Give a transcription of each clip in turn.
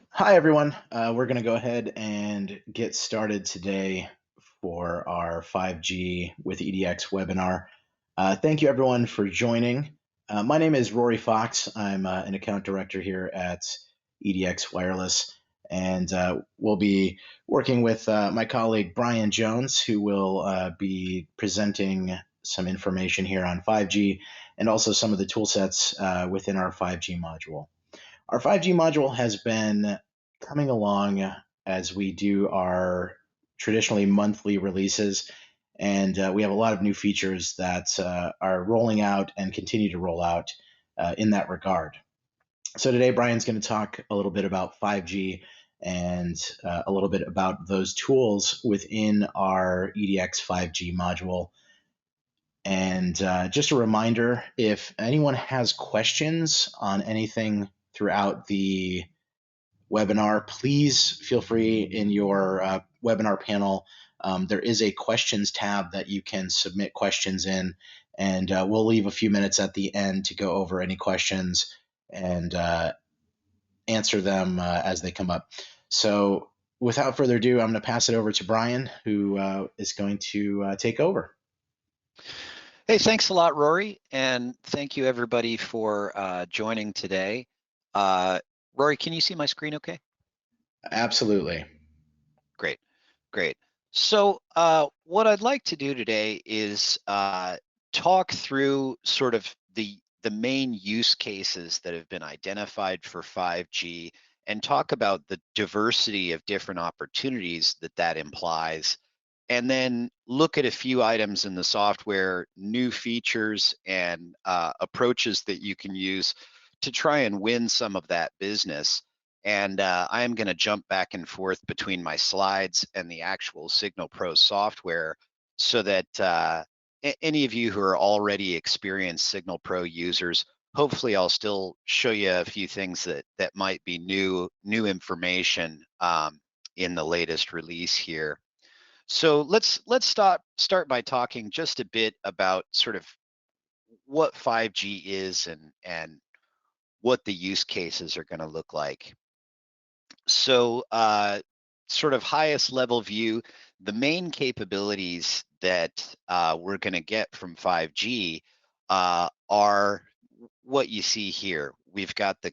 Hi, everyone. We're going to go ahead and get started today for our 5G with EDX webinar. Thank you, everyone, for joining. My name is Rory Fox. I'm an account director here at EDX Wireless, and we'll be working with my colleague Brian Jones, who will be presenting some information here on 5G and also some of the tool sets within our 5G module. Our 5G module has been coming along as we do our traditionally monthly releases, and we have a lot of new features that are rolling out and continue to roll out in that regard. So today, Brian's going to talk a little bit about 5G and a little bit about those tools within our EDX 5G module. And just a reminder, if anyone has questions on anything throughout the webinar, please feel free in your webinar panel. There is a questions tab that you can submit questions in, and we'll leave a few minutes at the end to go over any questions and answer them as they come up. So without further ado, I'm going to pass it over to Brian, who is going to take over. Hey, thanks a lot, Rory, and thank you everybody for joining today. Rory, can you see my screen okay? Absolutely. Great, great. So what I'd like to do today is talk through sort of the main use cases that have been identified for 5G and talk about the diversity of different opportunities that implies, and then look at a few items in the software, new features and approaches that you can use to try and win some of that business. And I am going to jump back and forth between my slides and the actual SignalPro software so that any of you who are already experienced SignalPro users, hopefully I'll still show you a few things that might be new information in the latest release here. So let's start by talking just a bit about sort of what 5G is and what the use cases are going to look like. So sort of highest level view, the main capabilities that we're going to get from 5G are what you see here. We've got the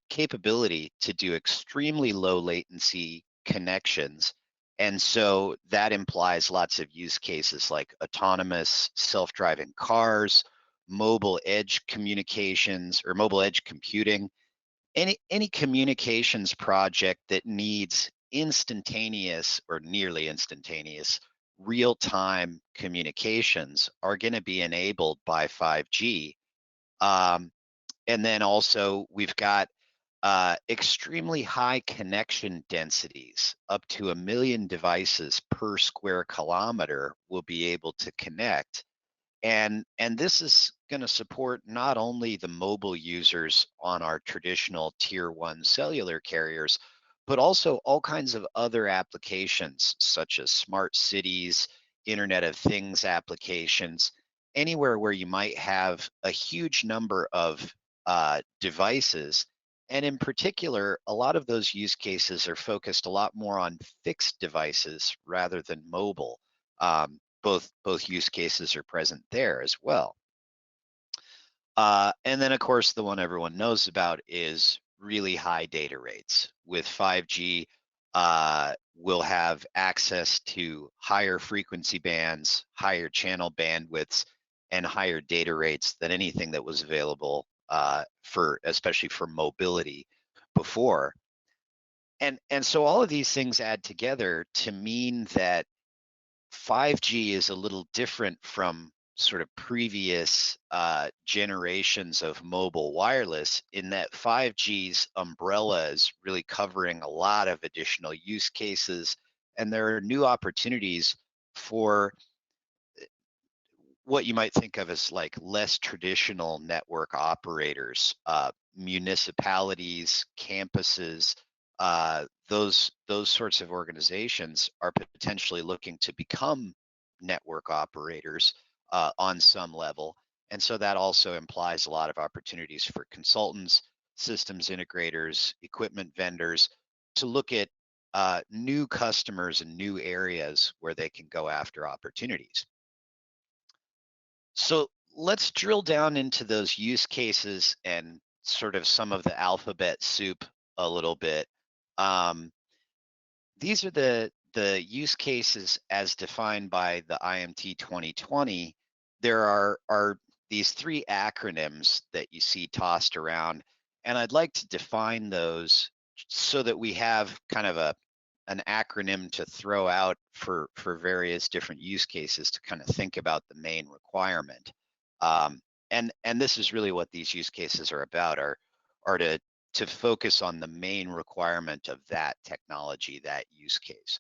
capability to do extremely low latency connections. And so that implies lots of use cases like autonomous self-driving cars, mobile edge communications or mobile edge computing, any communications project that needs instantaneous or nearly instantaneous real-time communications are going to be enabled by 5G. And then also we've got extremely high connection densities. Up to 1 million devices per square kilometer will be able to connect. And this is going to support not only the mobile users on our traditional tier 1 cellular carriers, but also all kinds of other applications such as smart cities, Internet of Things applications, anywhere where you might have a huge number of devices. And in particular, a lot of those use cases are focused a lot more on fixed devices rather than mobile. Both use cases are present there as well. And then, of course, the one everyone knows about is really high data rates. With 5G, we'll have access to higher frequency bands, higher channel bandwidths, and higher data rates than anything that was available especially for mobility before. And so all of these things add together to mean that 5G is a little different from sort of previous generations of mobile wireless in that 5G's umbrella is really covering a lot of additional use cases, and there are new opportunities for what you might think of as like less traditional network operators, municipalities, campuses, those sorts of organizations are potentially looking to become network operators on some level. And so that also implies a lot of opportunities for consultants, systems integrators, equipment vendors, to look at new customers and new areas where they can go after opportunities. So let's drill down into those use cases and sort of some of the alphabet soup a little bit. Um, these are the use cases as defined by the IMT 2020. There are these three acronyms that you see tossed around, and I'd like to define those so that we have kind of an acronym to throw out for various different use cases to kind of think about the main requirement. Um, and this is really what these use cases are about, are to focus on the main requirement of that technology, that use case.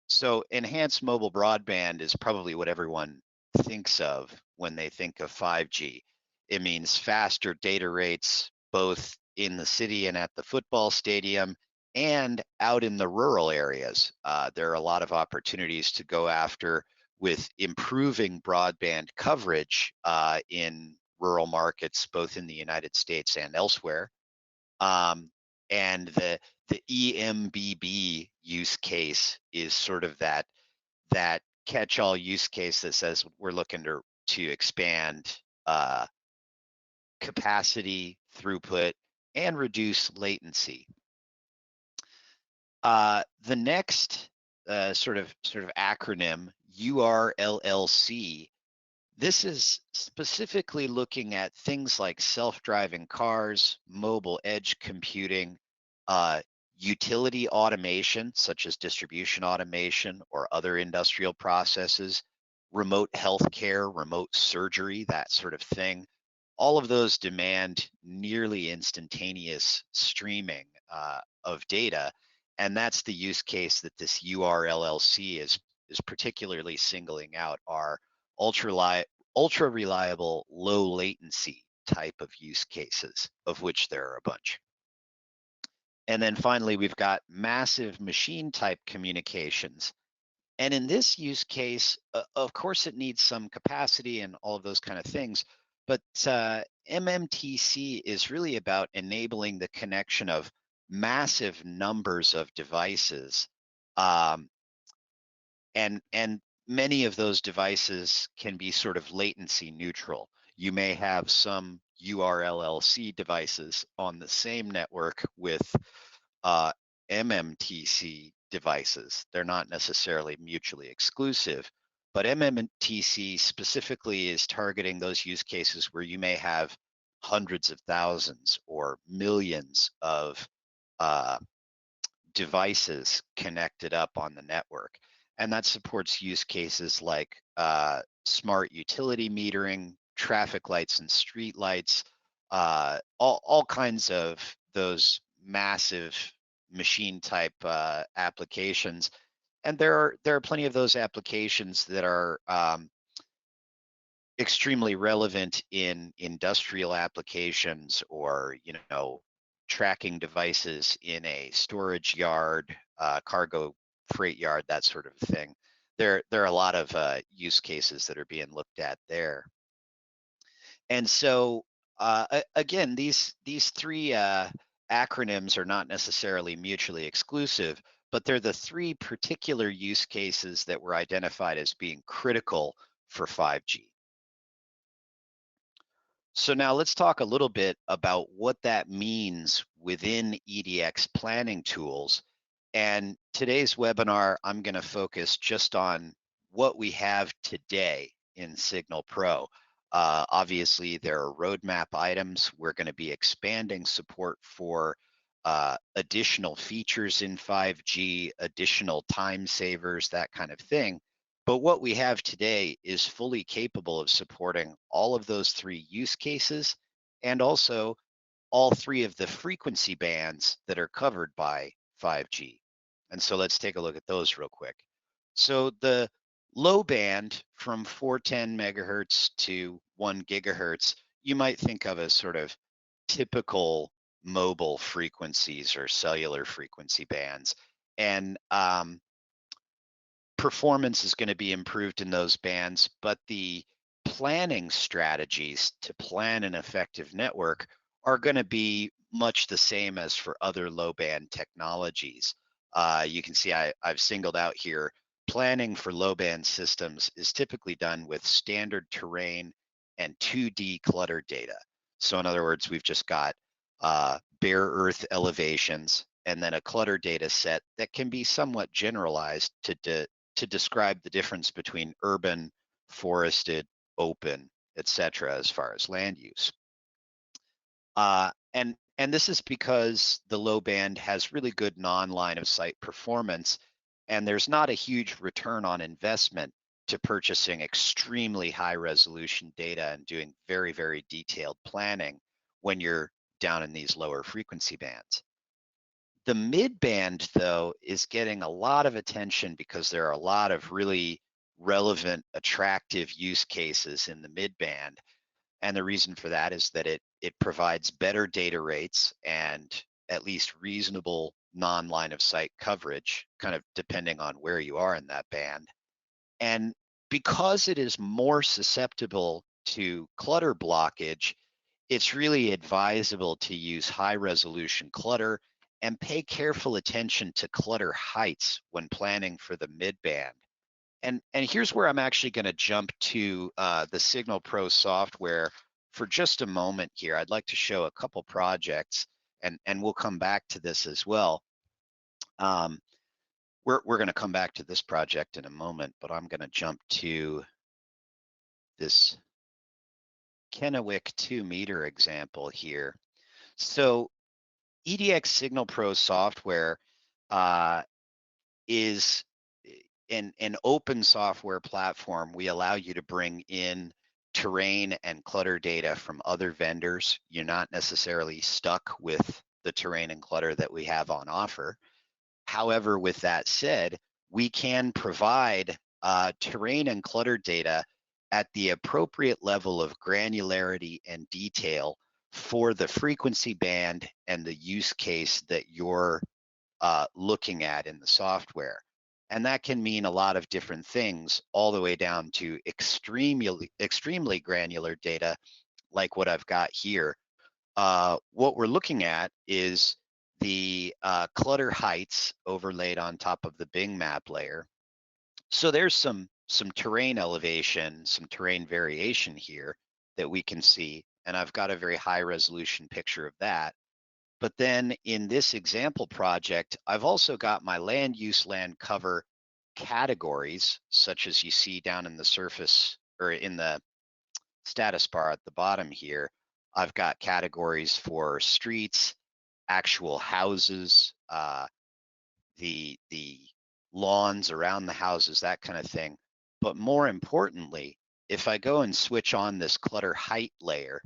So enhanced mobile broadband is probably what everyone thinks of when they think of 5G. It means faster data rates, both in the city and at the football stadium and out in the rural areas. There are a lot of opportunities to go after with improving broadband coverage in rural markets, both in the United States and elsewhere. Um, and the EMBB use case is sort of that catch-all use case that says we're looking to expand capacity, throughput, and reduce latency. The next sort of acronym, URLLC, this is specifically looking at things like self-driving cars, mobile edge computing, uh, utility automation, such as distribution automation or other industrial processes, remote healthcare, remote surgery, that sort of thing. All of those demand nearly instantaneous streaming of data, and that's the use case that this URLLC is particularly singling out, are ultra reliable, low latency type of use cases, of which there are a bunch. And then finally, we've got massive machine type communications. And in this use case, of course, it needs some capacity and all of those kind of things. But MMTC is really about enabling the connection of massive numbers of devices. Um, and many of those devices can be sort of latency neutral. You may have some URLLC devices on the same network with uh, MMTC devices. They're not necessarily mutually exclusive, but MMTC specifically is targeting those use cases where you may have hundreds of thousands or millions of uh, devices connected up on the network. And that supports use cases like smart utility metering, traffic lights and street lights, all kinds of those massive machine type applications. And there are plenty of those applications that are extremely relevant in industrial applications, or tracking devices in a storage yard, cargo freight yard, that sort of thing. There are a lot of use cases that are being looked at there. And so again, these three acronyms are not necessarily mutually exclusive, but they're the three particular use cases that were identified as being critical for 5G. So now let's talk a little bit about what that means within EDX planning tools. And today's webinar, I'm going to focus just on what we have today in SignalPro. Obviously, there are roadmap items. We're going to be expanding support for additional features in 5G, additional time savers, that kind of thing. But what we have today is fully capable of supporting all of those three use cases and also all three of the frequency bands that are covered by 5G. And so let's take a look at those real quick. So the low band from 410 megahertz to 1 gigahertz, you might think of as sort of typical mobile frequencies or cellular frequency bands. And performance is going to be improved in those bands, but the planning strategies to plan an effective network are going to be much the same as for other low band technologies. You can see I've singled out here, planning for low band systems is typically done with standard terrain and 2D clutter data. So in other words, we've just got bare earth elevations and then a clutter data set that can be somewhat generalized to describe the difference between urban, forested, open, etc., as far as land use. And this is because the low band has really good non-line of sight performance, and there's not a huge return on investment to purchasing extremely high resolution data and doing very, very detailed planning when you're down in these lower frequency bands. The mid band, though, is getting a lot of attention because there are a lot of really relevant, attractive use cases in the mid band. And the reason for that is that it provides better data rates and at least reasonable non-line of sight coverage, kind of depending on where you are in that band. And because it is more susceptible to clutter blockage, it's really advisable to use high resolution clutter and pay careful attention to clutter heights when planning for the mid-band. And here's where I'm actually going to jump to the SignalPro software for just a moment here. I'd like to show a couple projects, and we'll come back to this as well. We're going to come back to this project in a moment, but I'm going to jump to this Kennewick 2-meter example here. So EDX SignalPro software is an open software platform. We allow you to bring in terrain and clutter data from other vendors. You're not necessarily stuck with the terrain and clutter that we have on offer. However, with that said, we can provide terrain and clutter data at the appropriate level of granularity and detail for the frequency band and the use case that you're looking at in the software. And that can mean a lot of different things, all the way down to extremely granular data, like what I've got here. What we're looking at is the clutter heights overlaid on top of the Bing map layer. So there's some terrain elevation, some terrain variation here that we can see. And I've got a very high resolution picture of that. But then in this example project, I've also got my land use land cover categories, such as you see down in the surface or in the status bar at the bottom here. I've got categories for streets, actual houses, the lawns around the houses, that kind of thing. But more importantly, if I go and switch on this clutter height layer,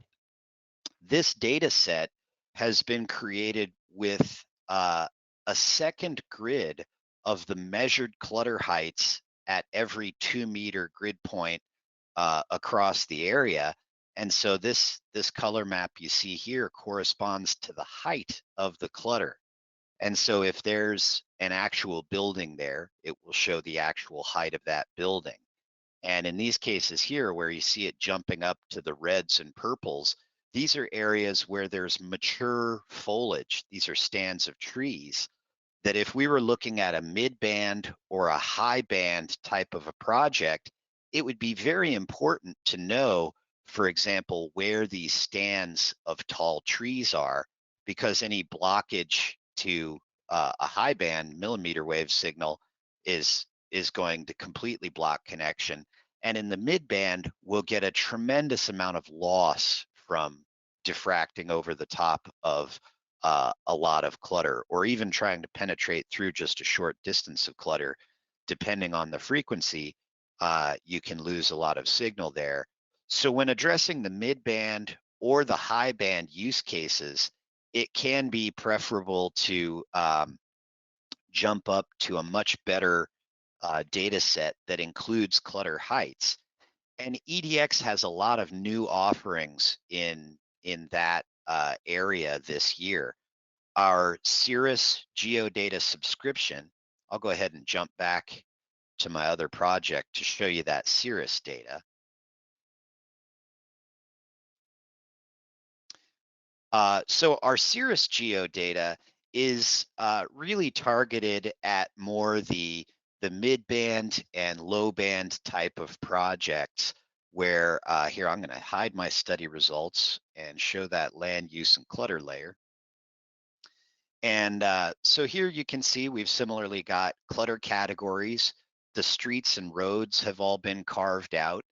this data set has been created with a second grid of the measured clutter heights at every 2-meter grid point across the area. And so this color map you see here corresponds to the height of the clutter. And so if there's an actual building there, it will show the actual height of that building. And in these cases here, where you see it jumping up to the reds and purples, these are areas where there's mature foliage. These are stands of trees that if we were looking at a mid-band or a high-band type of a project, it would be very important to know, for example, where these stands of tall trees are, because any blockage to a high-band millimeter wave signal is going to completely block connection. And in the mid-band, we'll get a tremendous amount of loss from diffracting over the top of a lot of clutter, or even trying to penetrate through just a short distance of clutter. Depending on the frequency, you can lose a lot of signal there. So when addressing the mid-band or the high-band use cases, it can be preferable to jump up to a much better data set that includes clutter heights. And EDX has a lot of new offerings in that area this year. Our Cirrus Geodata subscription, I'll go ahead and jump back to my other project to show you that Cirrus data. So our Cirrus Geodata is really targeted at more the mid-band and low-band type of projects where here I'm going to hide my study results and show that land use and clutter layer. And so here you can see we've similarly got clutter categories. The streets and roads have all been carved out,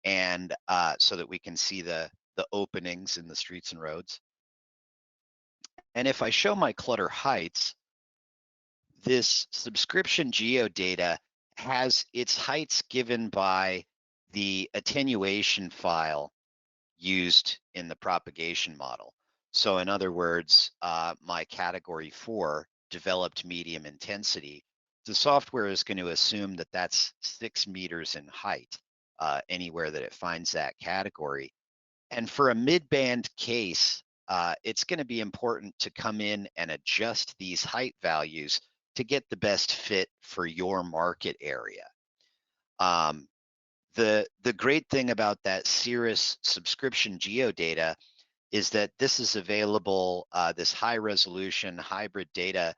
and so that we can see the openings in the streets and roads. And if I show my clutter heights, this subscription geodata has its heights given by the attenuation file used in the propagation model. So in other words, my category 4, developed medium intensity, the software is going to assume that that's 6 meters in height, anywhere that it finds that category. And for a mid-band case, it's going to be important to come in and adjust these height values to get the best fit for your market area. Um, the great thing about that Cirrus subscription geodata is that this is available, this high resolution hybrid data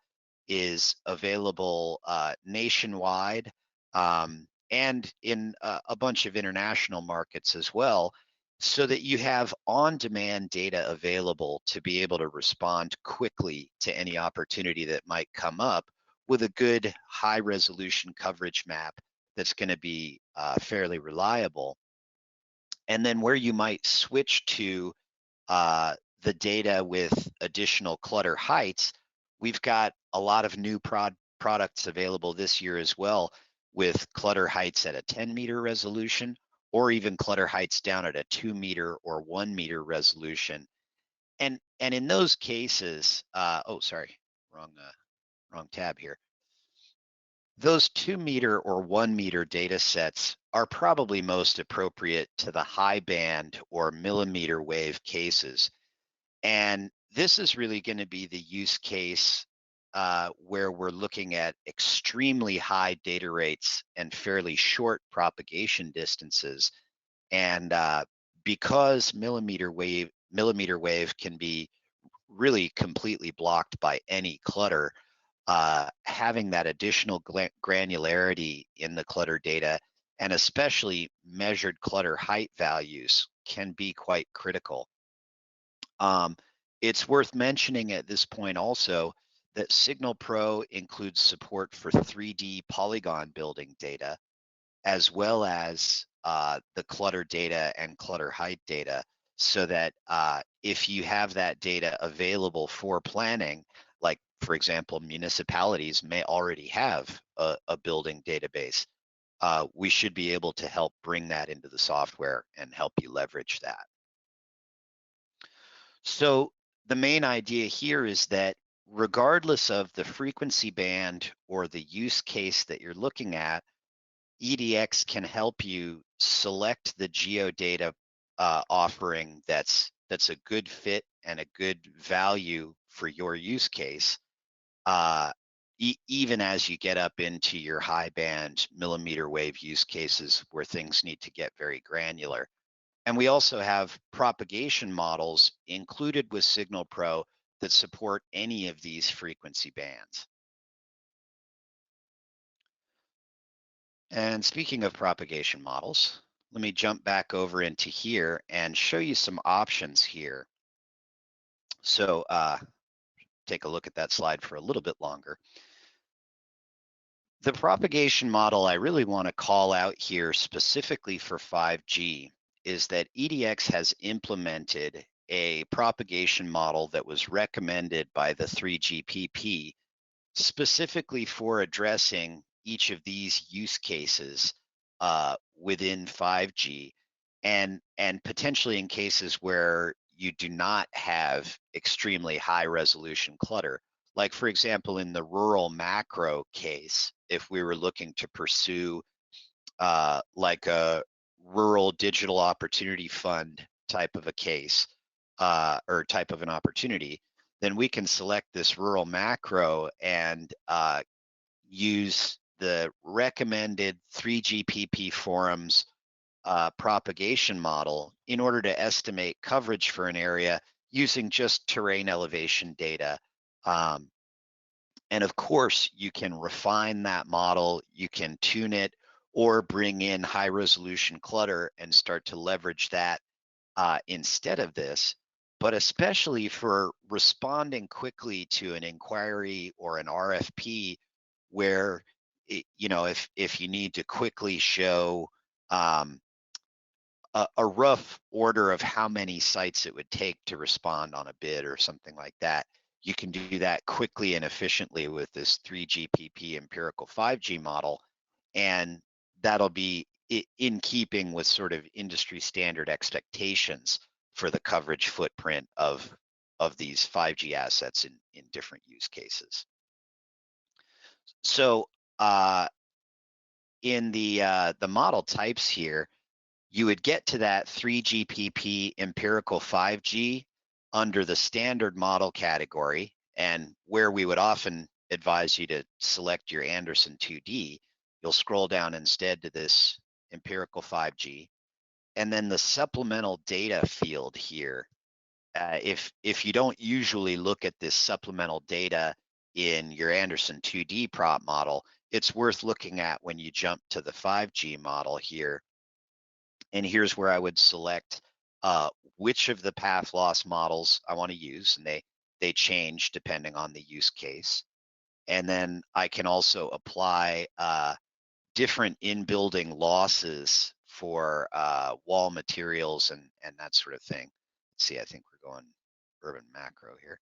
is available nationwide, and in a bunch of international markets as well, so that you have on-demand data available to be able to respond quickly to any opportunity that might come up with a good high resolution coverage map that's going to be fairly reliable. And then where you might switch to uh, the data with additional clutter heights, we've got a lot of new products available this year as well, with clutter heights at a 10-meter resolution, or even clutter heights down at a 2-meter or 1-meter resolution. And in those cases, oh, sorry, wrong tab here. Those 2-meter or 1-meter data sets are probably most appropriate to the high band or millimeter wave cases. And this is really going to be the use case where we're looking at extremely high data rates and fairly short propagation distances. And because millimeter wave can be really completely blocked by any clutter, having that additional granularity in the clutter data, and especially measured clutter height values, can be quite critical. It's worth mentioning at this point also that SignalPro includes support for 3D polygon building data, as well as the clutter data and clutter height data, so that if you have that data available for planning, like for example, municipalities may already have a building database, we should be able to help bring that into the software and help you leverage that. So the main idea here is that regardless of the frequency band or the use case that you're looking at, EDX can help you select the geodata offering that's a good fit and a good value for your use case, even as you get up into your high band millimeter wave use cases where things need to get very granular. And we also have propagation models included with SignalPro that support any of these frequency bands. And speaking of propagation models, let me jump back over into here and show you some options here. So take a look at that slide for a little bit longer. The propagation model I really want to call out here specifically for 5G is that EDX has implemented a propagation model that was recommended by the 3GPP specifically for addressing each of these use cases within 5G, and potentially in cases where you do not have extremely high resolution clutter. Like for example, in the rural macro case, if we were looking to pursue like a rural digital opportunity fund type of a case, or type of an opportunity, then we can select this rural macro and use the recommended 3GPP forums propagation model in order to estimate coverage for an area using just terrain elevation data. Um, and of course, you can refine that model, you can tune it, or bring in high resolution clutter and start to leverage that instead of this. But especially for responding quickly to an inquiry or an RFP, where if you need to quickly show um, a rough order of how many sites it would take to respond on a bid or something like that, you can do that quickly and efficiently with this 3GPP empirical 5G model. And that'll be in keeping with sort of industry standard expectations for the coverage footprint of these 5G assets in different use cases. So in the model types here, you would get to that 3GPP empirical 5G under the standard model category, and where we would often advise you to select your Anderson 2D, you'll scroll down instead to this empirical 5G. And then the supplemental data field here, if you don't usually look at this supplemental data in your Anderson 2D prop model, it's worth looking at when you jump to the 5G model here. And here's where I would select which of the path loss models I want to use, and they change depending on the use case. And then I can also apply different in-building losses for wall materials and that sort of thing. Let's see, I think we're going urban macro here.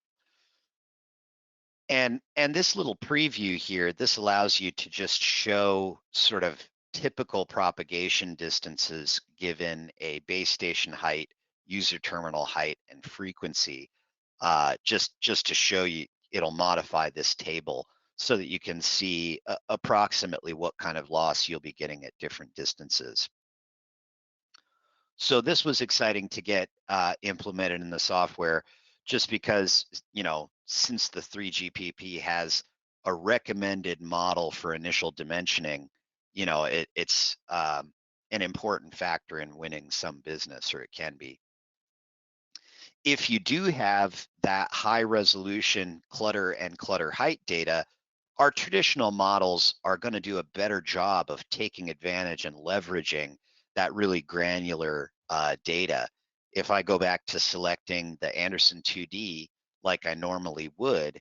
And this little preview here, this allows you to just show sort of typical propagation distances given a base station height, user terminal height, and frequency, just to show you, it'll modify this table so that you can see approximately what kind of loss you'll be getting at different distances. So this was exciting to get implemented in the software, just because, since the 3GPP has a recommended model for initial dimensioning, it's an important factor in winning some business, or it can be. If you do have that high resolution clutter and clutter height data, our traditional models are going to do a better job of taking advantage and leveraging that really granular data. If I go back to selecting the Anderson 2D like I normally would,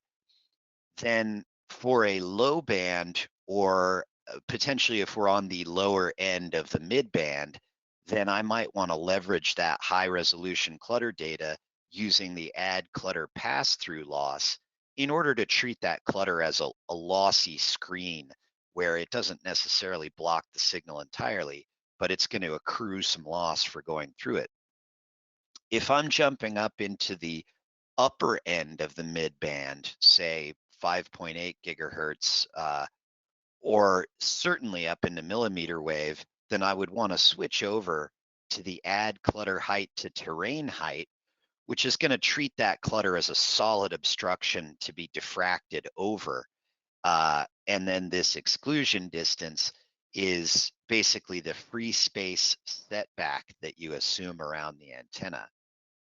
then for a low band, or potentially if we're on the lower end of the mid band, then I might want to leverage that high resolution clutter data using the add clutter pass through loss in order to treat that clutter as a lossy screen, where it doesn't necessarily block the signal entirely, but it's going to accrue some loss for going through it. If I'm jumping up into the upper end of the mid band, say 5.8 gigahertz, or certainly up into millimeter wave, then I would want to switch over to the add clutter height to terrain height, which is going to treat that clutter as a solid obstruction to be diffracted over. And then this exclusion distance is basically the free space setback that you assume around the antenna.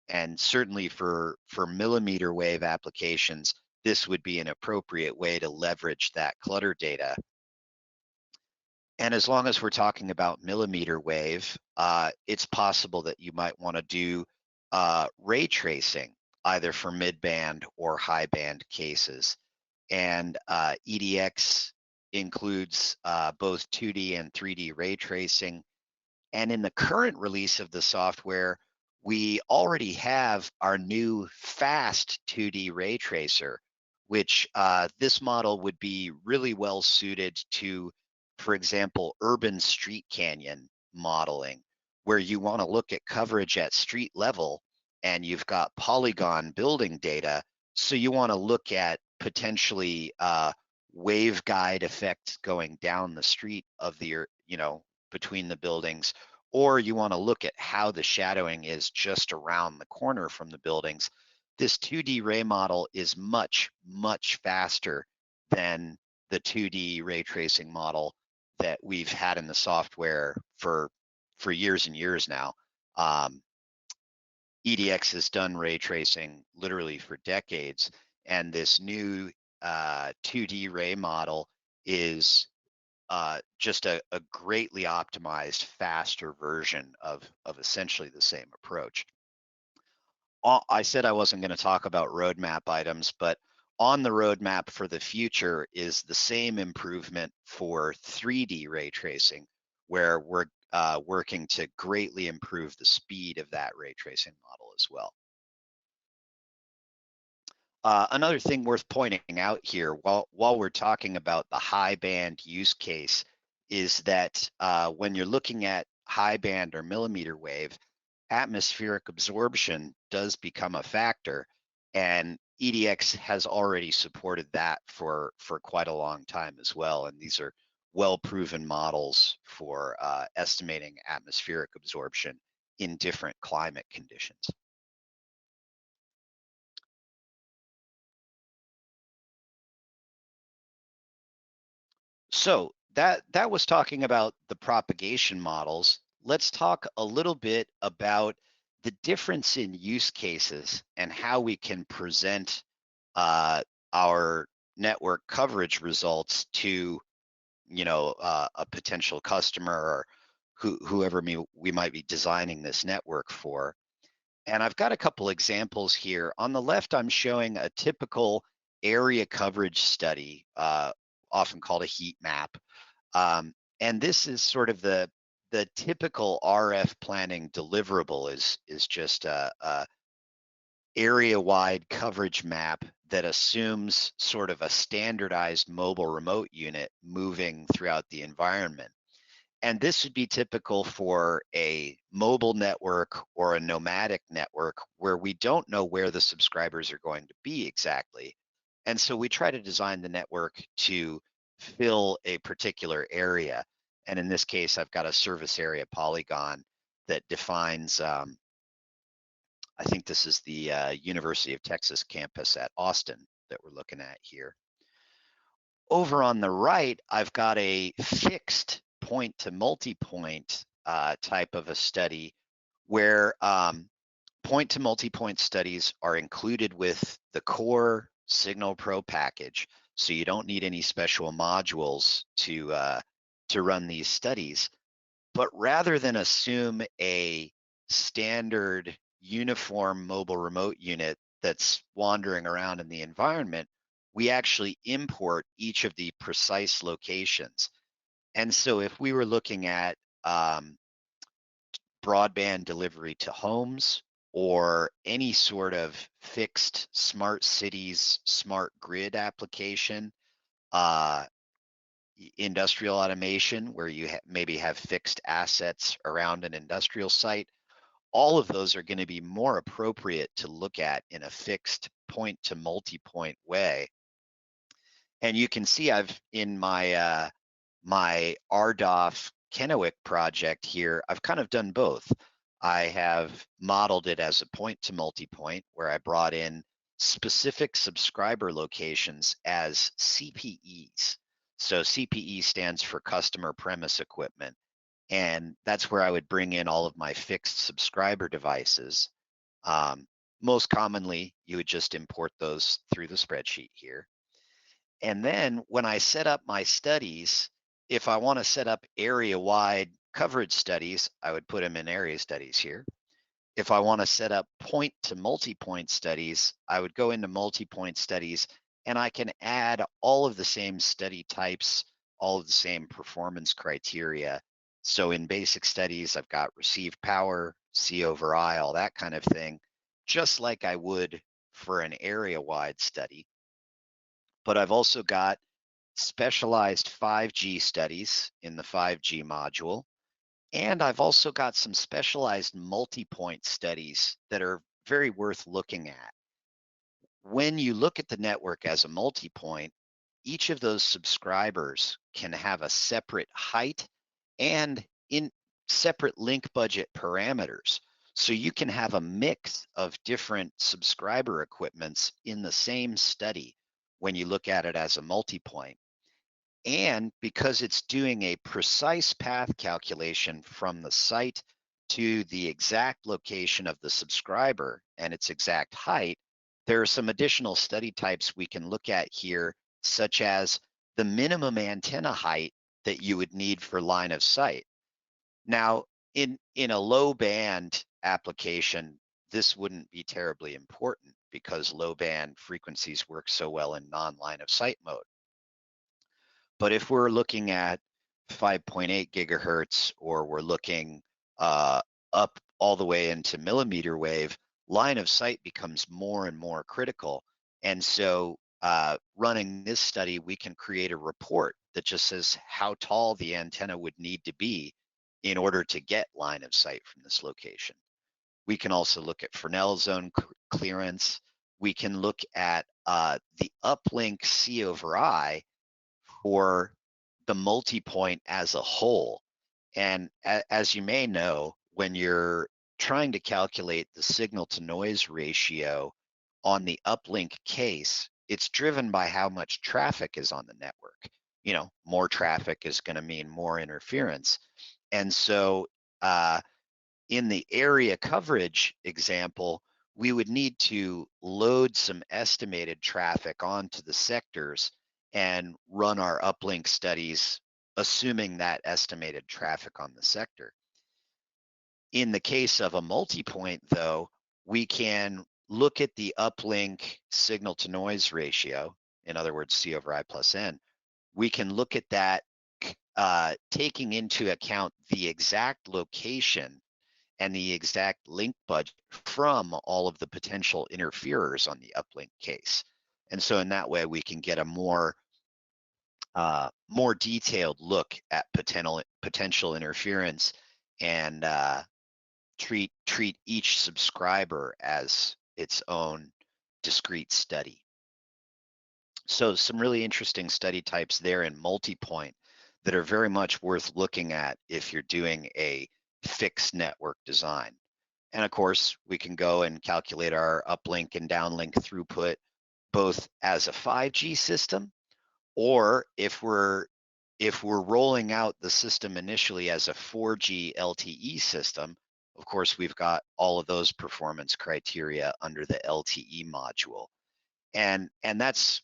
And certainly for millimeter wave applications, this would be an appropriate way to leverage that clutter data. And as long as we're talking about millimeter wave, it's possible that you might want to do ray tracing, either for mid-band or high-band cases. And EDX includes both 2D and 3D ray tracing. And in the current release of the software, we already have our new fast 2D ray tracer, which this model would be really well suited to, for example, urban street canyon modeling, where you want to look at coverage at street level and you've got polygon building data. So you want to look at potentially waveguide effects going down the street of the, between the buildings, or you want to look at how the shadowing is just around the corner from the buildings. This 2D ray model is much, much faster than the 2D ray tracing model that we've had in the software for years and years now. EDX has done ray tracing literally for decades, and this new 2D ray model is just a greatly optimized, faster version of essentially the same approach. I said I wasn't going to talk about roadmap items, but on the roadmap for the future is the same improvement for 3D ray tracing, where we're working to greatly improve the speed of that ray tracing model as well. Another thing worth pointing out here, while we're talking about the high band use case, is that when you're looking at high band or millimeter wave, atmospheric absorption does become a factor, and EDX has already supported that for quite a long time as well. And these are well-proven models for estimating atmospheric absorption in different climate conditions. So that was talking about the propagation models. Let's talk a little bit about the difference in use cases and how we can present our network coverage results to, a potential customer or whoever we might be designing this network for. And I've got a couple examples here. On the left, I'm showing a typical area coverage study, often called a heat map. And this is sort of the typical RF planning deliverable is just a area-wide coverage map that assumes sort of a standardized mobile remote unit moving throughout the environment. And this would be typical for a mobile network or a nomadic network where we don't know where the subscribers are going to be exactly. And so we try to design the network to fill a particular area. And in this case, I've got a service area polygon that defines, I think this is the University of Texas campus at Austin that we're looking at here. Over on the right, I've got a fixed point to multi-point type of a study where point to multi-point studies are included with the core SignalPro package. So you don't need any special modules to run these studies. But rather than assume a standard uniform mobile remote unit that's wandering around in the environment, we actually import each of the precise locations. And so if we were looking at broadband delivery to homes or any sort of fixed smart cities, smart grid application, uh, industrial automation, where you maybe have fixed assets around an industrial site, all of those are going to be more appropriate to look at in a fixed point to multi-point way. And you can see I've in my my RDOF Kennewick project here, I've kind of done both. I have modeled it as a point to multi-point where I brought in specific subscriber locations as CPEs. So CPE stands for customer premise equipment. And that's where I would bring in all of my fixed subscriber devices. Most commonly, you would just import those through the spreadsheet here. And then when I set up my studies, if I want to set up area-wide coverage studies, I would put them in area studies here. If I want to set up point to multi-point studies, I would go into multi-point studies and I can add all of the same study types, all of the same performance criteria. So in basic studies, I've got received power, C over I, all that kind of thing, just like I would for an area-wide study. But I've also got specialized 5G studies in the 5G module. And I've also got some specialized multi-point studies that are very worth looking at. When you look at the network as a multi-point, each of those subscribers can have a separate height and in separate link budget parameters. So you can have a mix of different subscriber equipments in the same study when you look at it as a multi-point. And because it's doing a precise path calculation from the site to the exact location of the subscriber and its exact height, there are some additional study types we can look at here, such as the minimum antenna height that you would need for line of sight. Now, in a low band application, this wouldn't be terribly important because low band frequencies work so well in non-line of sight mode. But if we're looking at 5.8 gigahertz, or we're looking uh, up all the way into millimeter wave, line of sight becomes more and more critical. And so running this study, we can create a report that just says how tall the antenna would need to be in order to get line of sight from this location. We can also look at Fresnel zone clearance. We can look at the uplink C over I for the multi-point as a whole. And as you may know, when you're trying to calculate the signal to noise ratio on the uplink case, it's driven by how much traffic is on the network. You know, more traffic is going to mean more interference. And so in the area coverage example, we would need to load some estimated traffic onto the sectors and run our uplink studies, assuming that estimated traffic on the sector. In the case of a multi-point, though, we can look at the uplink signal to noise ratio, in other words, C over I plus N. We can look at that taking into account the exact location and the exact link budget from all of the potential interferers on the uplink case. And so in that way, we can get a more detailed look at potential interference and treat each subscriber as its own discrete study. So some really interesting study types there in multi-point that are very much worth looking at if you're doing a fixed network design. And of course, we can go and calculate our uplink and downlink throughput both as a 5G system, or if we're rolling out the system initially as a 4G LTE system. Of course, we've got all of those performance criteria under the LTE module. And that's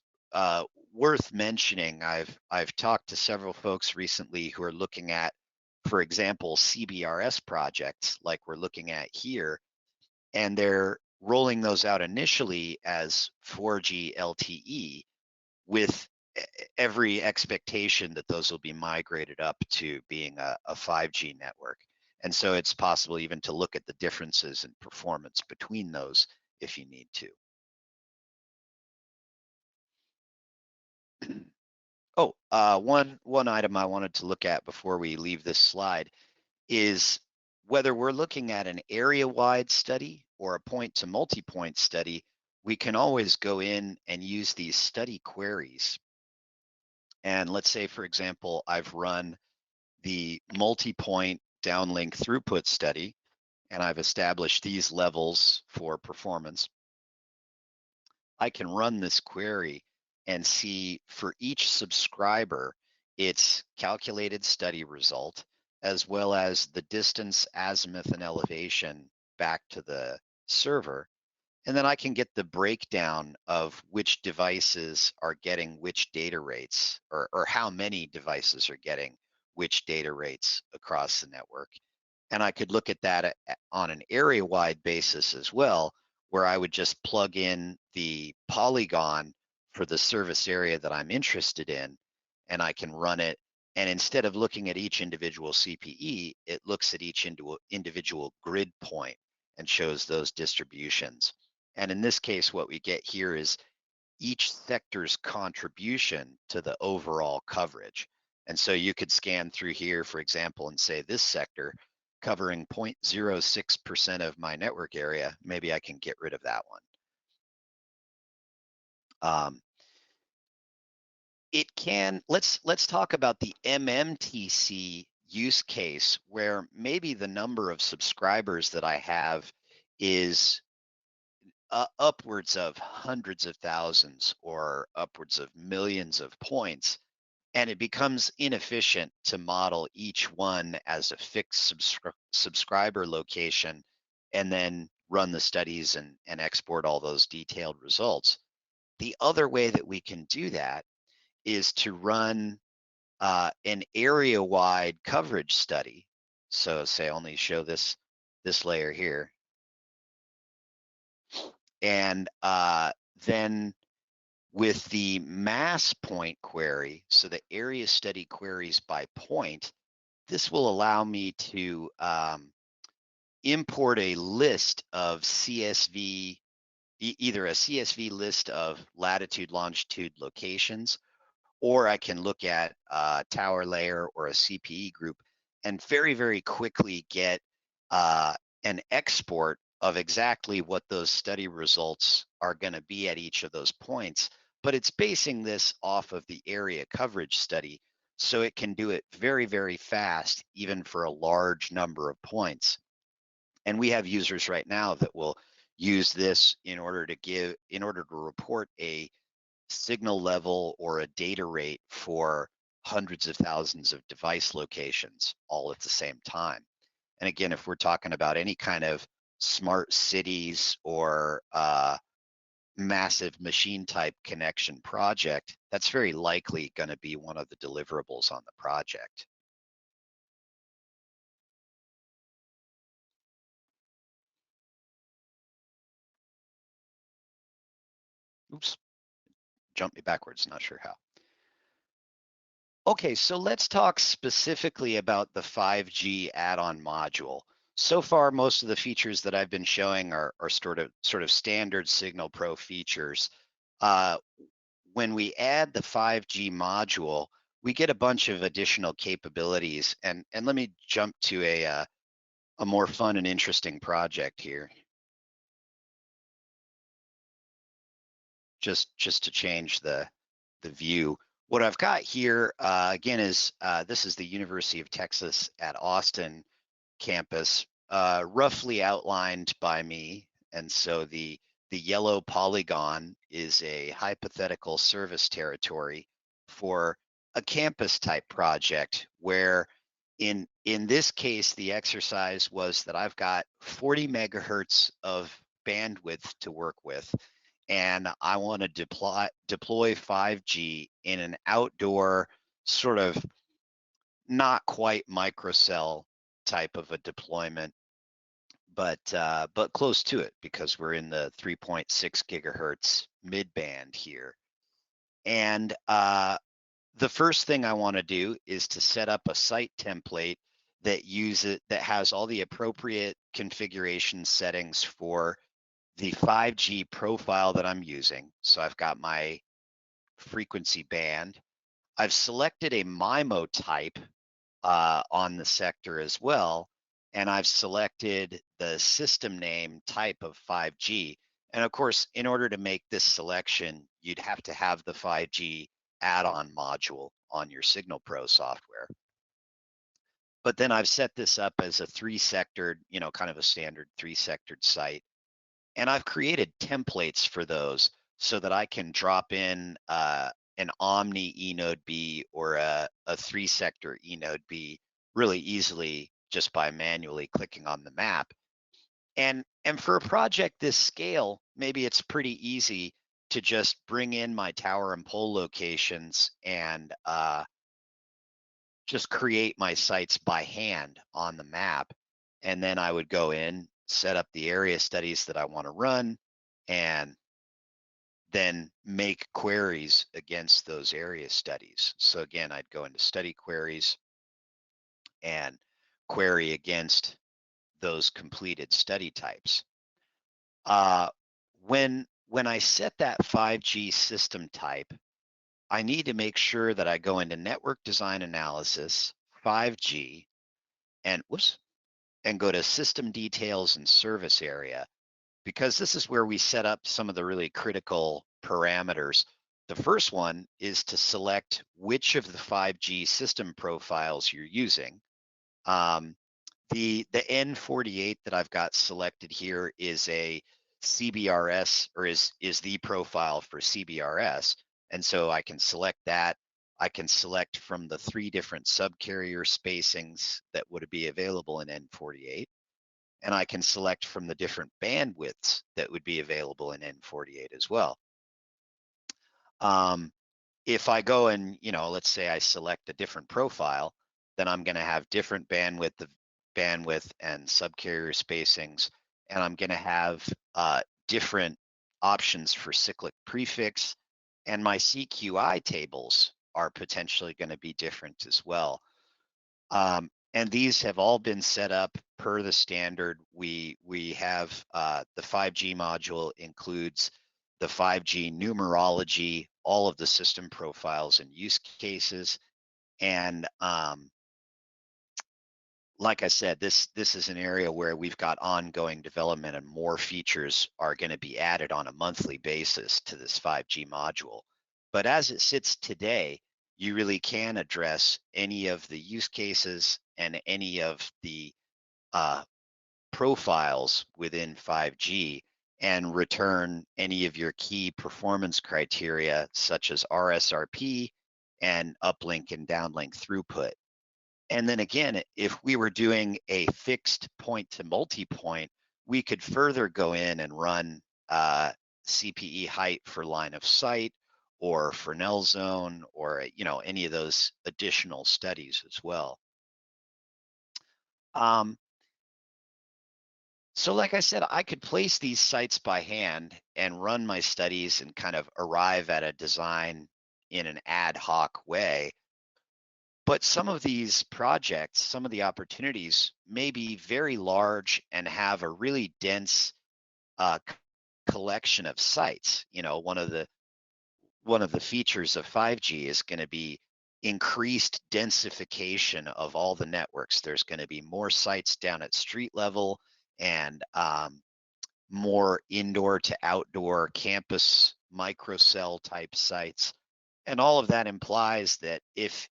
worth mentioning. I've talked to several folks recently who are looking at, for example, CBRS projects like we're looking at here, and they're rolling those out initially as 4G LTE with every expectation that those will be migrated up to being a 5G network. And so it's possible even to look at the differences in performance between those if you need to. Oh, one item I wanted to look at before we leave this slide is whether we're looking at an area-wide study or a point-to-multi-point study. We can always go in and use these study queries. And let's say, for example, I've run the multi-point downlink throughput study, and I've established these levels for performance. I can run this query and see for each subscriber its calculated study result, as well as the distance, azimuth, and elevation back to the server. And then I can get the breakdown of which devices are getting which data rates, or how many devices are getting which data rates across the network. And I could look at that on an area-wide basis as well, where I would just plug in the polygon for the service area that I'm interested in, and I can run it. And instead of looking at each individual CPE, it looks at each individual grid point and shows those distributions. And in this case, what we get here is each sector's contribution to the overall coverage. And so you could scan through here, for example, and say this sector covering 0.06% of my network area, maybe I can get rid of that one. Let's talk about the MMTC use case, where maybe the number of subscribers that I have is upwards of hundreds of thousands or upwards of millions of points. and it becomes inefficient to model each one as a fixed subscriber location and then run the studies and export all those detailed results. The other way that we can do that is to run an area-wide coverage study. So say only show this layer here, and then with the mass point query, so the area study queries by point, this will allow me to import a list of CSV, either a CSV list of latitude, longitude locations, or I can look at a tower layer or a CPE group and very, very quickly get an export of exactly what those study results are going to be at each of those points. But it's basing this off of the area coverage study, so it can do it very, very fast, even for a large number of points. And we have users right now that will use this in order to report a signal level or a data rate for hundreds of thousands of device locations all at the same time. And again, if we're talking about any kind of smart cities or massive machine type connection project, that's very likely going to be one of the deliverables on the project. Oops, jumped me backwards, not sure how. Okay, so let's talk specifically about the 5G add-on module. So far, most of the features that I've been showing are sort of standard SignalPro features. When we add the 5G module, we get a bunch of additional capabilities. And let me jump to a more fun and interesting project here, just to change the view. What I've got here, again, is this is the University of Texas at Austin campus, roughly outlined by me. And so the yellow polygon is a hypothetical service territory for a campus type project where in this case, the exercise was that I've got 40 megahertz of bandwidth to work with, and I want to deploy 5G in an outdoor sort of not quite microcell type of a deployment, but close to it because we're in the 3.6 gigahertz mid band here. And the first thing I want to do is to set up a site template that has all the appropriate configuration settings for the 5G profile that I'm using. So I've got my frequency band. I've selected a MIMO type on the sector as well, and I've selected the system name type of 5G. And of course, in order to make this selection, you'd have to have the 5G add-on module on your SignalPro software. But then I've set this up as a three-sectored, kind of a standard three-sectored site. And I've created templates for those so that I can drop in an Omni eNode B or a three-sector eNode B really easily just by manually clicking on the map. And for a project this scale, maybe it's pretty easy to just bring in my tower and pole locations and just create my sites by hand on the map. And then I would go in, set up the area studies that I want to run, and then make queries against those area studies. So again, I'd go into study queries and query against those completed study types. When I set that 5G system type, I need to make sure that I go into network design analysis, 5G, and go to system details and service area, because this is where we set up some of the really critical parameters. The first one is to select which of the 5G system profiles you're using. The N48 that I've got selected here is a CBRS, or is the profile for CBRS. And so I can select that I can select from the 3 different subcarrier spacings that would be available in N48, and I can select from the different bandwidths that would be available in N48 as well. If I go and, let's say I select a different profile, then I'm going to have different bandwidth and subcarrier spacings, and I'm going to have different options for cyclic prefix, and my CQI tables are potentially going to be different as well. And these have all been set up per the standard. We have the 5G module includes the 5G numerology, all of the system profiles and use cases. And like I said, this is an area where we've got ongoing development and more features are going to be added on a monthly basis to this 5G module. But as it sits today, you really can address any of the use cases and any of the uh, profiles within 5G and return any of your key performance criteria such as RSRP and uplink and downlink throughput. And then again, if we were doing a fixed point to multi-point, we could further go in and run CPE height for line of sight or Fresnel zone or any of those additional studies as well. So like I said, I could place these sites by hand and run my studies and kind of arrive at a design in an ad hoc way. But some of these projects, some of the opportunities may be very large and have a really dense collection of sites. One of the features of 5G is going to be increased densification of all the networks. There's going to be more sites down at street level and more indoor to outdoor campus microcell type sites. And all of that implies that if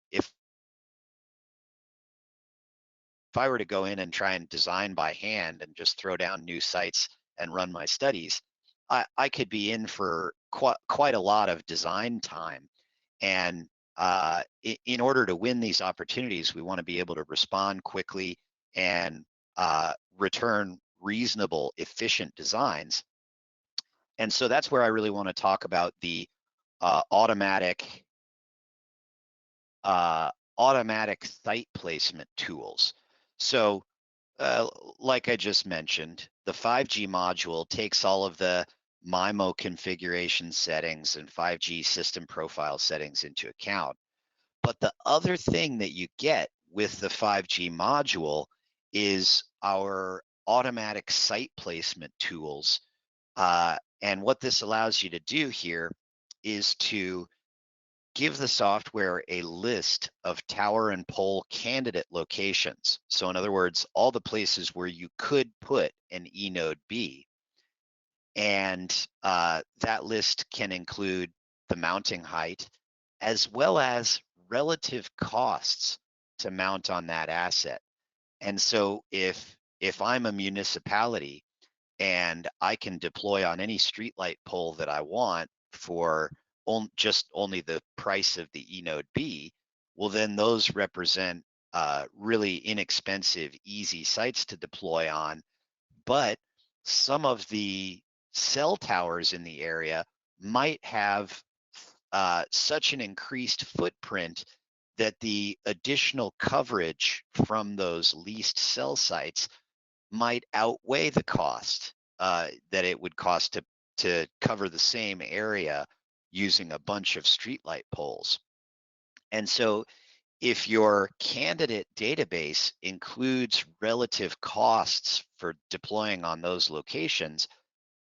I were to go in and try and design by hand and just throw down new sites and run my studies, I could be in for quite a lot of design time. And in order to win these opportunities, we want to be able to respond quickly and return reasonable, efficient designs. And so that's where I really want to talk about the automatic site placement tools. So like I just mentioned, the 5G module takes all of the MIMO configuration settings and 5G system profile settings into account. But the other thing that you get with the 5G module is our automatic site placement tools. And what this allows you to do here is to give the software a list of tower and pole candidate locations. So in other words, all the places where you could put an eNode B. And that list can include the mounting height as well as relative costs to mount on that asset. And so if I'm a municipality and I can deploy on any streetlight pole that I want for just only the price of the eNode B, well, then those represent really inexpensive, easy sites to deploy on. But some of the cell towers in the area might have such an increased footprint that the additional coverage from those leased cell sites might outweigh the cost that it would cost to cover the same area using a bunch of streetlight poles. And so if your candidate database includes relative costs for deploying on those locations,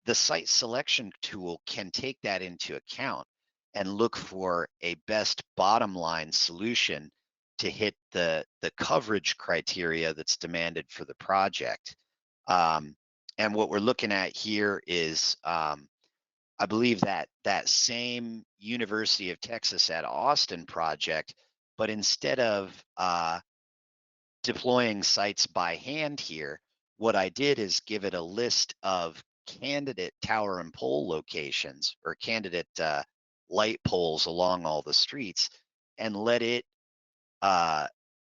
the site selection tool can take that into account and look for a best bottom line solution to hit the coverage criteria that's demanded for the project. And what we're looking at here is, I believe that same University of Texas at Austin project, but instead of deploying sites by hand here, what I did is give it a list of candidate tower and pole locations or candidate light poles along all the streets. and let it uh,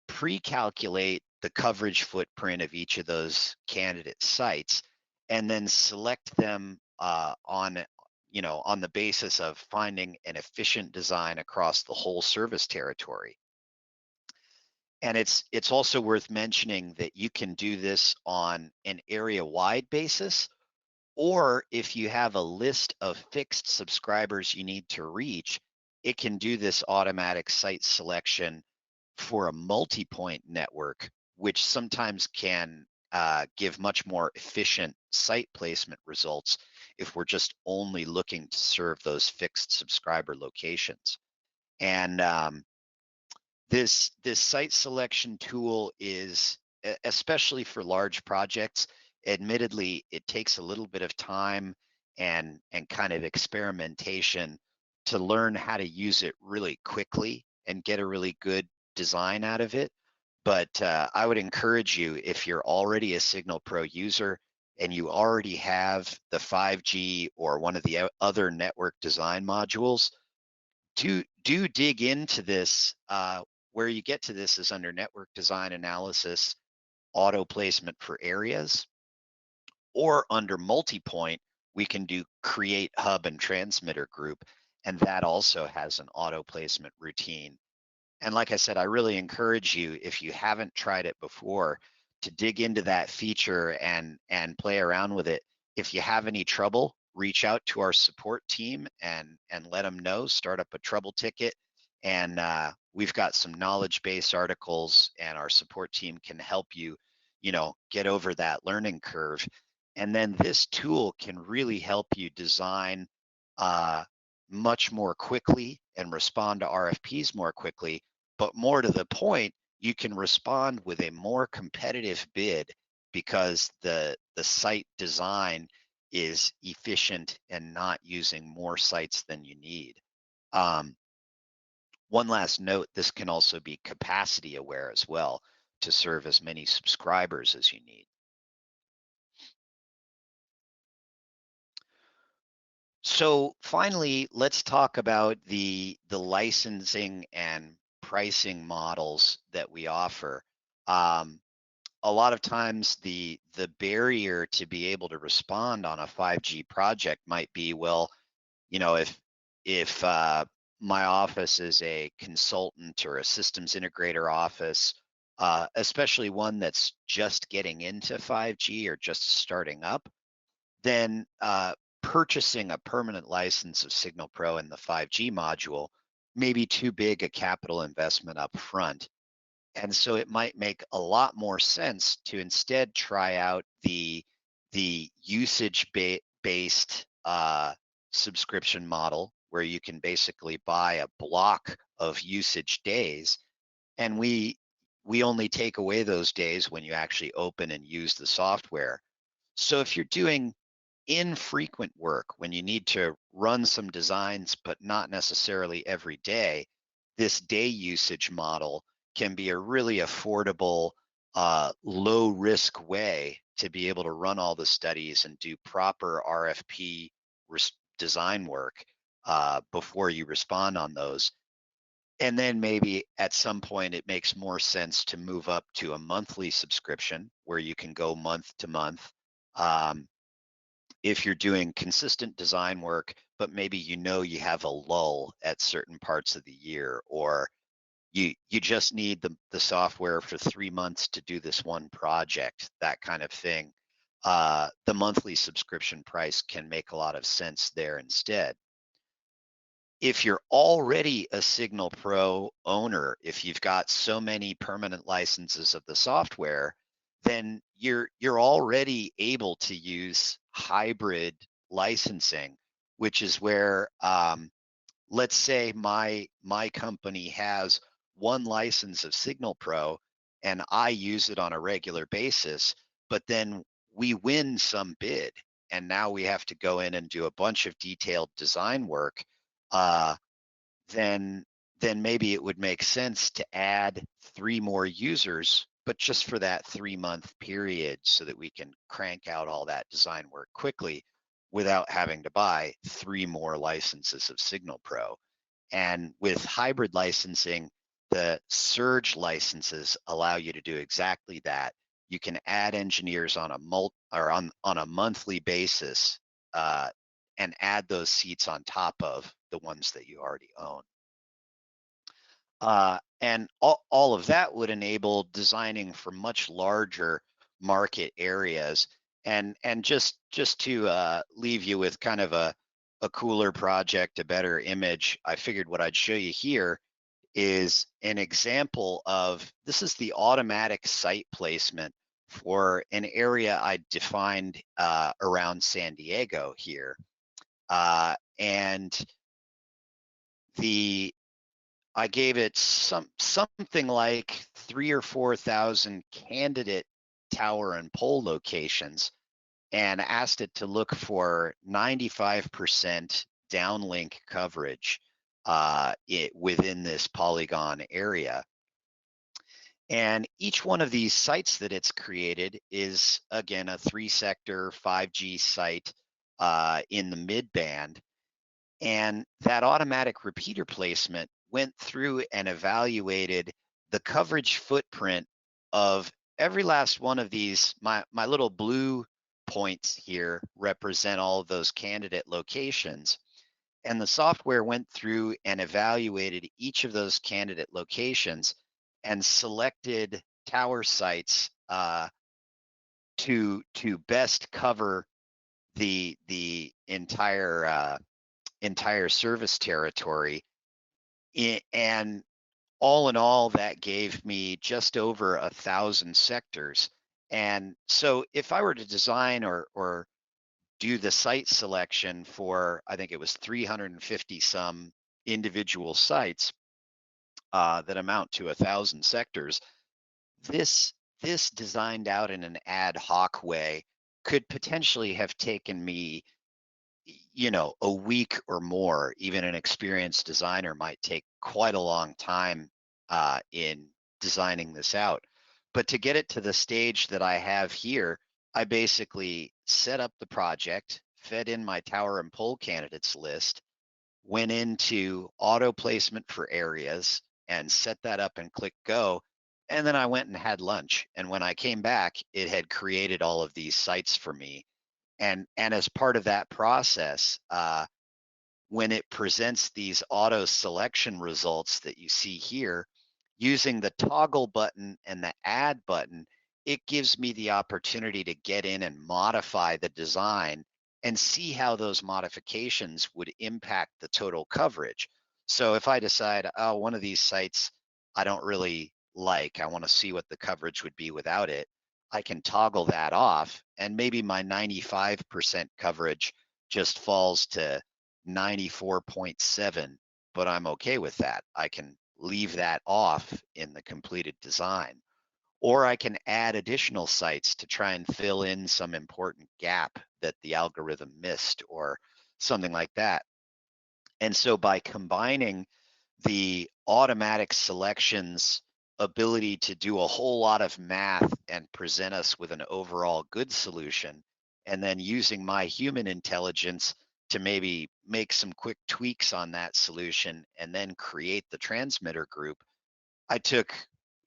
pre-calculate the coverage footprint of each of those candidate sites, and then select them on the basis of finding an efficient design across the whole service territory. And it's also worth mentioning that you can do this on an area-wide basis, or if you have a list of fixed subscribers you need to reach, it can do this automatic site selection for a multi-point network, which sometimes can give much more efficient site placement results if we're just only looking to serve those fixed subscriber locations. And this site selection tool is, especially for large projects, admittedly, it takes a little bit of time and kind of experimentation to learn how to use it really quickly and get a really good design out of it. But I would encourage you, if you're already a SignalPro user and you already have the 5G or one of the other network design modules, do dig into this. Where you get to this is under network design analysis, auto placement for areas, or under multi-point, we can do create hub and transmitter group, and that also has an auto placement routine. And like I said, I really encourage you, if you haven't tried it before, to dig into that feature and play around with it. If you have any trouble, reach out to our support team and let them know. Start up a trouble ticket, and we've got some knowledge base articles, and our support team can help you, get over that learning curve. And then this tool can really help you design uh, much more quickly and respond to RFPs more quickly. But more to the point, you can respond with a more competitive bid because the site design is efficient and not using more sites than you need. Um, One last note, this can also be capacity aware as well to serve as many subscribers as you need. So finally, let's talk about the licensing and pricing models that we offer. Um, a lot of times the barrier to be able to respond on a 5G project might be, well, if my office is a consultant or a systems integrator office, especially one that's just getting into 5G or just starting up, then purchasing a permanent license of SignalPro and the 5G module may be too big a capital investment up front. And so it might make a lot more sense to instead try out the usage based subscription model, where you can basically buy a block of usage days, and we only take away those days when you actually open and use the software. So if you're doing infrequent work, when you need to run some designs, but not necessarily every day, this day usage model can be a really affordable, low risk way to be able to run all the studies and do proper RFP design work before you respond on those. And then maybe at some point it makes more sense to move up to a monthly subscription where you can go month to month. Um, if you're doing consistent design work, but maybe you have a lull at certain parts of the year, or you just need the software for 3 months to do this one project, that kind of thing. The monthly subscription price can make a lot of sense there instead. If you're already a SignalPro owner, if you've got so many permanent licenses of the software, then you're already able to use hybrid licensing, which is where, let's say my company has one license of SignalPro and I use it on a regular basis, but then we win some bid and now we have to go in and do a bunch of detailed design work. uh, then then maybe it would make sense to add 3 more users, but just for that 3 month period, so that we can crank out all that design work quickly without having to buy 3 more licenses of SignalPro. And with hybrid licensing, the surge licenses allow you to do exactly that. You can add engineers on on a monthly basis, uh, and add those seats on top of the ones that you already own. And all of that would enable designing for much larger market areas. And just to leave you with kind of a cooler project, a better image, I figured what I'd show you here is an example of, this is the automatic site placement for an area I defined around San Diego here. And the I gave it something like 3 or 4 thousand candidate tower and pole locations, and asked it to look for 95% downlink coverage within this polygon area. And each one of these sites that it's created is, again, a 3-sector 5G site in the mid-band. And that automatic repeater placement went through and evaluated the coverage footprint of every last one of these. My little blue points here represent all of those candidate locations. And the software went through and evaluated each of those candidate locations and selected tower sites to best cover the entire service territory. And all in all, that gave me just over 1,000 sectors. And so if I were to design or do the site selection for, I think it was 350 some individual sites that amount to 1,000 sectors, this this designed out in an ad hoc way could potentially have taken me, a week or more. Even an experienced designer might take quite a long time in designing this out. But to get it to the stage that I have here, I basically set up the project, fed in my tower and pole candidates list, went into auto placement for areas and set that up and click go. And then I went and had lunch. And when I came back, it had created all of these sites for me. And as part of that process, when it presents these auto selection results that you see here, using the toggle button and the add button, it gives me the opportunity to get in and modify the design and see how those modifications would impact the total coverage. So if I decide, oh, one of these sites I don't really like, I want to see what the coverage would be without it, I can toggle that off, and maybe my 95% coverage just falls to 94.7, but I'm okay with that. I can leave that off in the completed design. Or I can add additional sites to try and fill in some important gap that the algorithm missed or something like that. And so by combining the automatic selections ability to do a whole lot of math and present us with an overall good solution, and then using my human intelligence to maybe make some quick tweaks on that solution and then create the transmitter group, I took,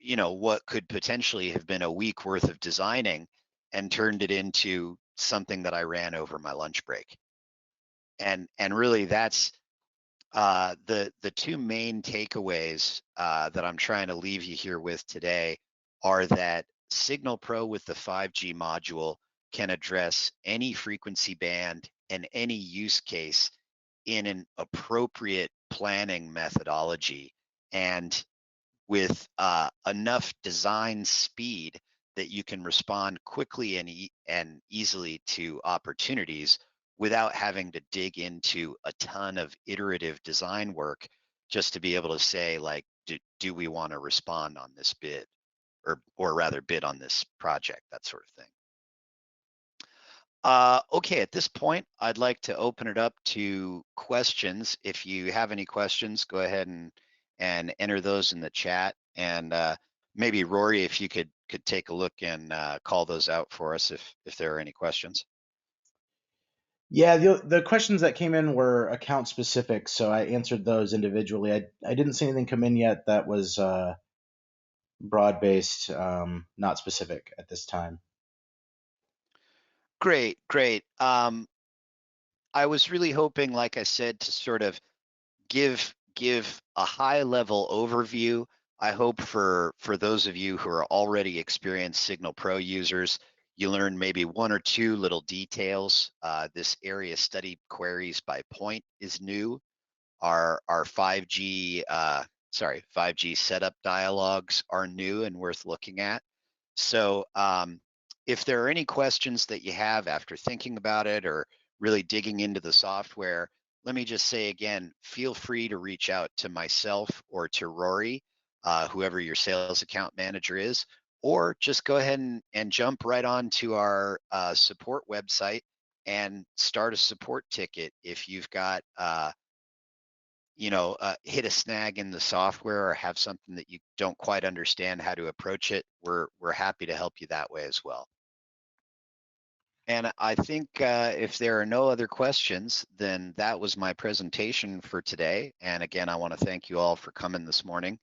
what could potentially have been a week worth of designing and turned it into something that I ran over my lunch break. And really that's the two main takeaways that I'm trying to leave you here with today are that SignalPro with the 5G module can address any frequency band and any use case in an appropriate planning methodology, and with enough design speed that you can respond quickly and easily to opportunities without having to dig into a ton of iterative design work just to be able to say, like, do we want to respond on this bid, or rather bid on this project, that sort of thing. Okay, at this point, I'd like to open it up to questions. If you have any questions, go ahead and enter those in the chat. And maybe Rory, if you could take a look and call those out for us if there are any questions. Yeah, the questions that came in were account specific, so I answered those individually. I didn't see anything come in yet that was broad based, not specific at this time. Great, great. I was really hoping, like I said, to sort of give a high level overview. I hope for those of you who are already experienced Signal Pro users, you learn maybe one or two little details. This area study queries by point is new. Our 5G 5G setup dialogues are new and worth looking at. So if there are any questions that you have after thinking about it or really digging into the software, let me just say again, feel free to reach out to myself or to Rory, whoever your sales account manager is, or just go ahead and jump right on to our support website and start a support ticket if you've got hit a snag in the software or have something that you don't quite understand how to approach it. We're happy to help you that way as well. And I think if there are no other questions, then that was my presentation for today. And again, I want to thank you all for coming this morning.